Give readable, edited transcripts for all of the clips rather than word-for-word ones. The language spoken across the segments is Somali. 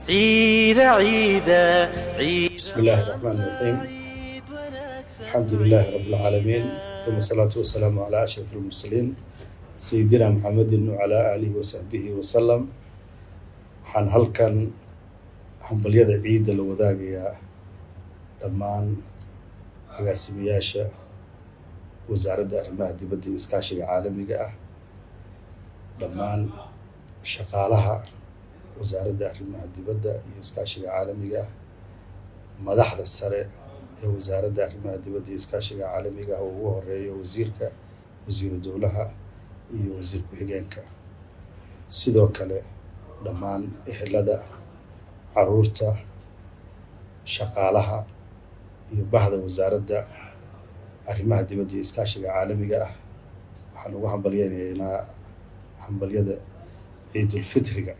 عيد عيد عيد. بسم الله الرحمن الرحيم. الحمد لله رب العالمين، ثم الصلاة والسلام على أشرف المرسلين سيدنا محمد وعلى آله وصحبه وسلم. waxaan halkan hambalyada ciidda la wadaagayaa dhammaan agaasimayaasha wasaaradda arrimaha dibadda iyo iskaashiga caalamiga ah, dhammaan shaqaalaha wasaaradda arrimaha dibadda iyo iskaashiga caalamiga ah, madaxda sare ee wasaaradda arrimaha dibadda iyo iskaashiga caalamiga ah oo ugu horeeya wasiirka, wasiiru dowlaha iyo wasiir ku-xigeenka. sidoo kale dhammaan ehelada, caruurta, shaqaalaha iyo bahda wasaaradda arrimaha dibadda iyo iskaashiga caalamiga ah waxaan ugu hambalyaynaynaa hambalyada ciidulfitriga.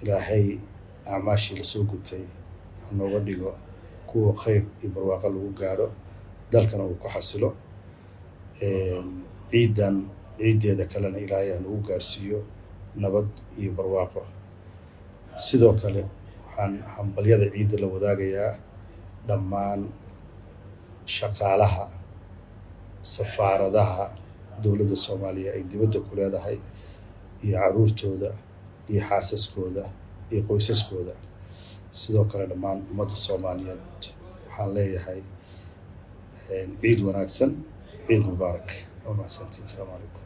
ilaahay acmaashii lasoo gutay ha nooga dhigo kuwa khayr iyo barwaaqo lagu gaaro, dalkana uu ku xasilo. ciidan ciiddeeda kalena ilaahay ha nagu gaarsiiyo nabad iyo barwaaqo. sidoo kale waxaan hambalyada ciidda la wadaagayaa dhammaan shaqaalaha safaaradaha dowladda Soomaaliya ay dibadda ku leedahay iyo caruurtooda iyo xaasaskooda iyo qoysaskooda. sidoo kale dhammaan ummadda Soomaaliyeed waxaan leeyahay ciid wanaagsan, ciid mubaarak. waa mahadsantihiin. asalaamu calaykum.